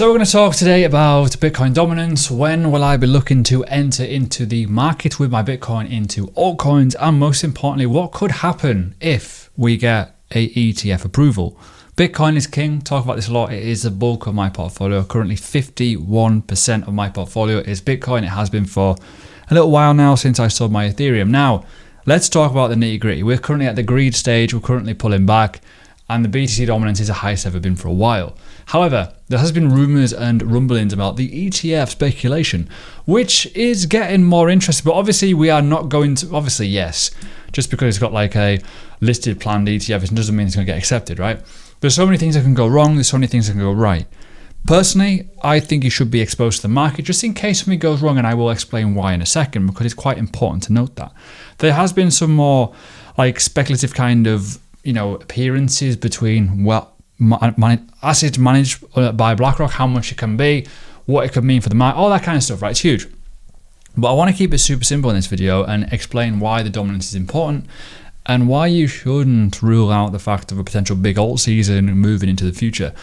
So we're going to talk today about Bitcoin dominance. When will I be looking to enter into the market with my Bitcoin into altcoins? And most importantly, what could happen if we get a ETF approval? Bitcoin is king. Talk about this a lot. It is the bulk of my portfolio. Currently 51% of my portfolio is Bitcoin. It has been for a little while now since I sold my Ethereum. Now, let's talk about the nitty gritty. We're currently at the greed stage. We're currently pulling back. And the BTC dominance is the highest ever been for a while. However, there has been rumors and rumblings about the ETF speculation, which is getting more interesting. But obviously, we are not going to, obviously, yes, just because it's got like a listed planned ETF, it doesn't mean it's going to get accepted, right? There's so many things that can go wrong. There's so many things that can go right. Personally, I think you should be exposed to the market just in case something goes wrong, and I will explain why in a second because it's quite important to note that. There has been some more like speculative kind of appearances between assets managed by BlackRock, how much it can be, what it could mean for the market, all that kind of stuff, right? It's huge. But I want to keep it super simple in this video and explain why the dominance is important and why you shouldn't rule out the fact of a potential big alt season moving into the future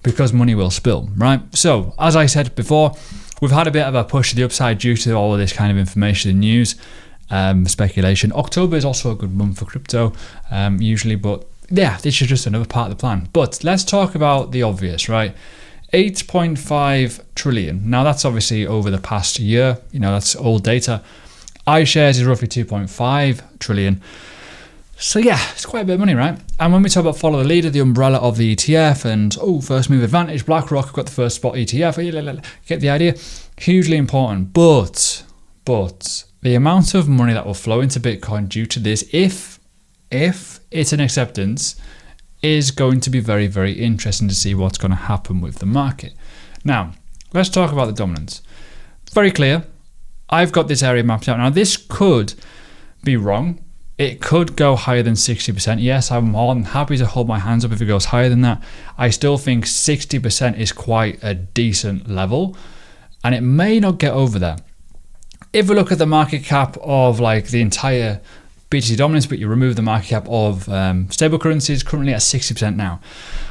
because money will spill, right? So, as I said before, we've had a bit of a push to the upside due to all of this kind of information and news. Speculation. October is also a good month for crypto, usually, but yeah, this is just another part of the plan. But let's talk about the obvious, right? 8.5 trillion. Now that's obviously over the past year, that's old data. iShares is roughly 2.5 trillion. So yeah, it's quite a bit of money, right? And when we talk about follow the leader, the umbrella of the ETF and first move advantage, BlackRock have got the first spot ETF, get the idea? Hugely important, but the amount of money that will flow into Bitcoin due to this, if it's an acceptance, is going to be very, very interesting to see what's going to happen with the market. Now, let's talk about the dominance. Very clear. I've got this area mapped out. Now, this could be wrong. It could go higher than 60%. Yes, I'm more than happy to hold my hands up if it goes higher than that. I still think 60% is quite a decent level, and it may not get over there. If we look at the market cap of like the entire BTC dominance, but you remove the market cap of stable currencies, currently at 60% now.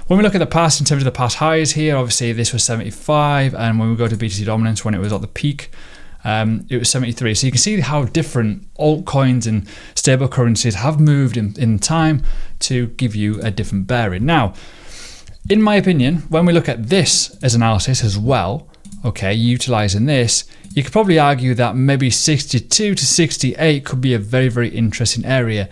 When we look at the past, in terms of the past highs here, obviously this was 75, and when we go to BTC dominance, when it was at the peak, it was 73. So you can see how different altcoins and stable currencies have moved in time to give you a different bearing. Now, in my opinion, when we look at this as analysis as well, okay, utilizing this, you could probably argue that maybe 62 to 68 could be a very, very interesting area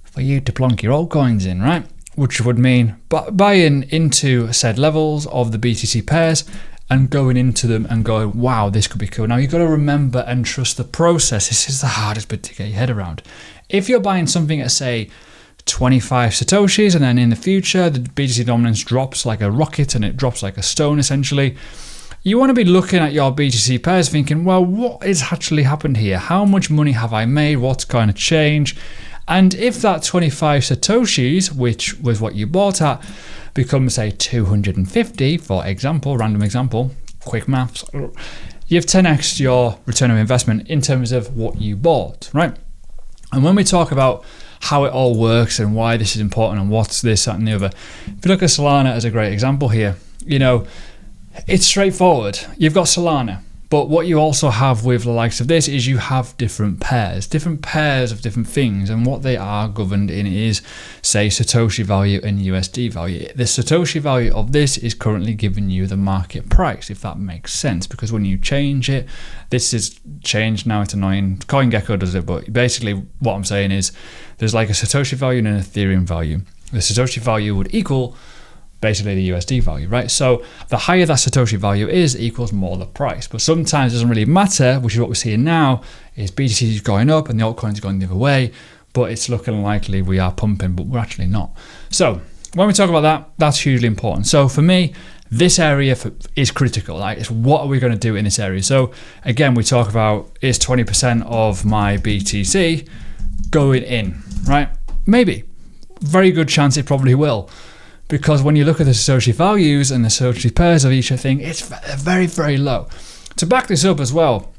for you to plonk your altcoins in, right? Which would mean buying into said levels of the BTC pairs and going into them and going, wow, this could be cool. Now, you've got to remember and trust the process. This is the hardest bit to get your head around. If you're buying something at, say, 25 Satoshis, and then in the future, the BTC dominance drops like a rocket and it drops like a stone, essentially, you want to be looking at your BTC pairs thinking, well, what has actually happened here? How much money have I made? What's going to change? And if that 25 Satoshis, which was what you bought at, becomes, say, 250, for example, random example, quick maths, you've 10x your return of investment in terms of what you bought, right? And when we talk about how it all works and why this is important and what's this, that, and the other, if you look at Solana as a great example here, it's straightforward. You've got Solana, but what you also have with the likes of this is you have different pairs of different things, and what they are governed in is, say, Satoshi value and USD value. The Satoshi value of this is currently giving you the market price, if that makes sense, because when you change it, this is changed now, it's annoying. CoinGecko does it, but basically what I'm saying is there's like a Satoshi value and an Ethereum value. The Satoshi value would equal basically the USD value, right? So the higher that Satoshi value is, equals more the price. But sometimes it doesn't really matter, which is what we're seeing now, is BTC is going up and the altcoins are going the other way, but it's looking likely we are pumping, but we're actually not. So when we talk about that, that's hugely important. So for me, this area is critical. Like, it's what are we going to do in this area? So again, we talk about, is 20% of my BTC going in, right? Maybe. Very good chance it probably will. Because when you look at the Satoshi values and the Satoshi pairs of each thing, it's very, very low. To back this up as well,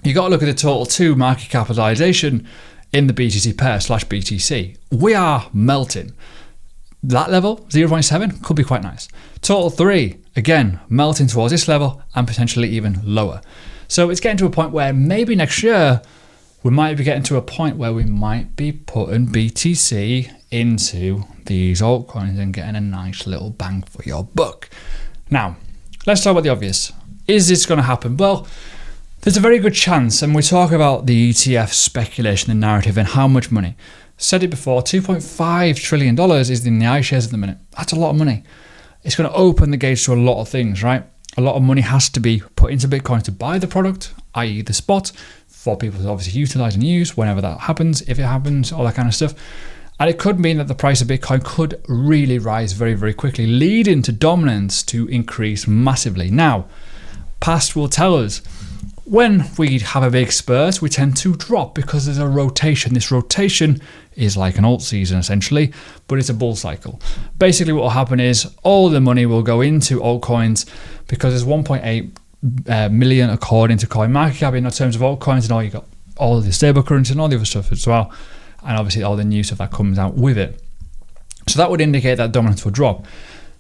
you got to look at the total 2 market capitalization in the BTC pair / BTC. We are melting. that level, 0.7, could be quite nice. Total 3, again, melting towards this level and potentially even lower. So it's getting to a point where maybe next year we might be getting to a point where we might be putting BTC into these altcoins and getting a nice little bang for your buck. Now, let's talk about the obvious. Is this going to happen? Well, there's a very good chance, and we talk about the ETF speculation and narrative and how much money. Said it before, $2.5 trillion is in the iShares at the minute. That's a lot of money. It's going to open the gates to a lot of things, right? A lot of money has to be put into Bitcoin to buy the product, i.e. the spot, for people to obviously utilize and use whenever that happens, if it happens, all that kind of stuff. And it could mean that the price of Bitcoin could really rise very, very quickly, leading to dominance to increase massively. Now, past will tell us, when we have a big spurt, we tend to drop because there's a rotation. This rotation is like an alt season essentially, but it's a bull cycle. Basically what will happen is all the money will go into altcoins because there's 1.8 million according to CoinMarketCap in terms of altcoins, and all you got all the stable currency and all the other stuff as well, and obviously all the new stuff that comes out with it. So that would indicate that dominance will drop,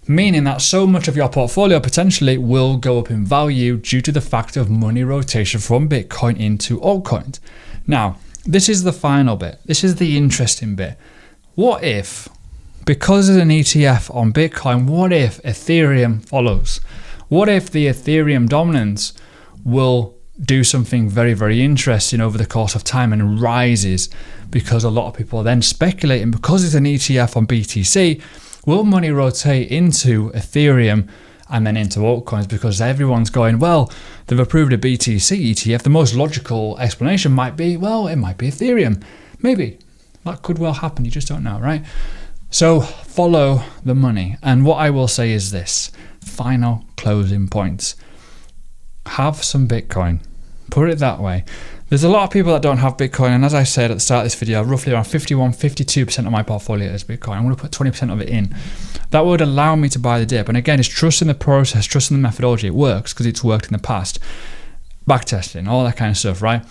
meaning that so much of your portfolio potentially will go up in value due to the fact of money rotation from Bitcoin into altcoins. Now, this is the final bit. This is the interesting bit. What if, because there's an ETF on Bitcoin, what if Ethereum follows? What if the Ethereum dominance will do something very, very interesting over the course of time and rises? Because a lot of people are then speculating, because it's an ETF on BTC, will money rotate into Ethereum and then into altcoins? Because everyone's going, well, they've approved a BTC ETF. The most logical explanation might be, well, it might be Ethereum. Maybe. That could well happen. You just don't know, right? So follow the money. And what I will say is this, final closing points. Have some Bitcoin. Put it that way. There's a lot of people that don't have Bitcoin, and as I said at the start of this video, roughly around 52% of my portfolio is Bitcoin. I'm going to put 20% of it in. That would allow me to buy the dip. And again, it's trusting the process, trusting the methodology. It works because it's worked in the past. Backtesting, all that kind of stuff, right?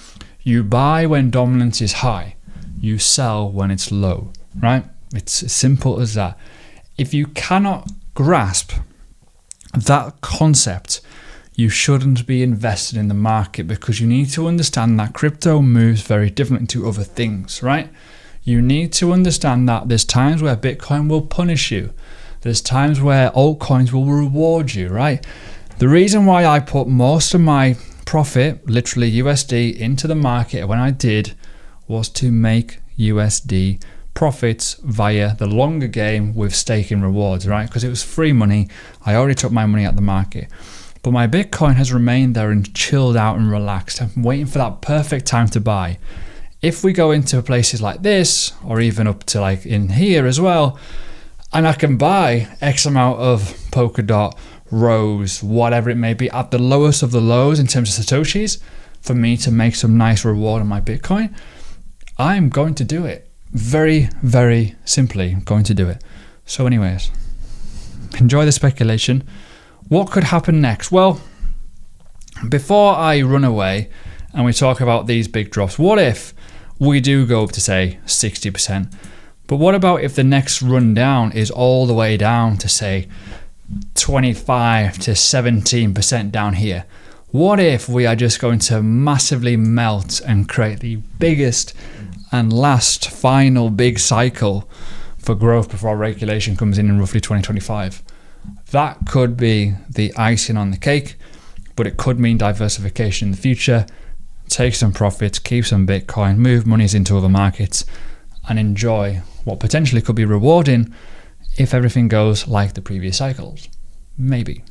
You buy when dominance is high. You sell when it's low, right? It's as simple as that. If you cannot grasp that concept, you shouldn't be invested in the market, because you need to understand that crypto moves very differently to other things, right? You need to understand that there's times where Bitcoin will punish you. There's times where altcoins will reward you, right? The reason why I put most of my profit, literally USD, into the market when I did was to make USD profits via the longer game with staking rewards, right? Because it was free money. I already took my money out the market. But my Bitcoin has remained there and chilled out and relaxed. I'm waiting for that perfect time to buy. If we go into places like this, or even up to like in here as well, and I can buy X amount of Polkadot, Rose, whatever it may be, at the lowest of the lows in terms of Satoshis, for me to make some nice reward on my Bitcoin, I'm going to do it. Very, very simply going to do it. So anyways, enjoy the speculation. What could happen next? Well, before I run away and we talk about these big drops, what if we do go up to say 60%? But what about if the next run down is all the way down to say 25 to 17% down here? What if we are just going to massively melt and create the biggest and last final big cycle for growth before regulation comes in roughly 2025? That could be the icing on the cake, but it could mean diversification in the future. Take some profits, keep some Bitcoin, move monies into other markets, and enjoy what potentially could be rewarding if everything goes like the previous cycles. Maybe.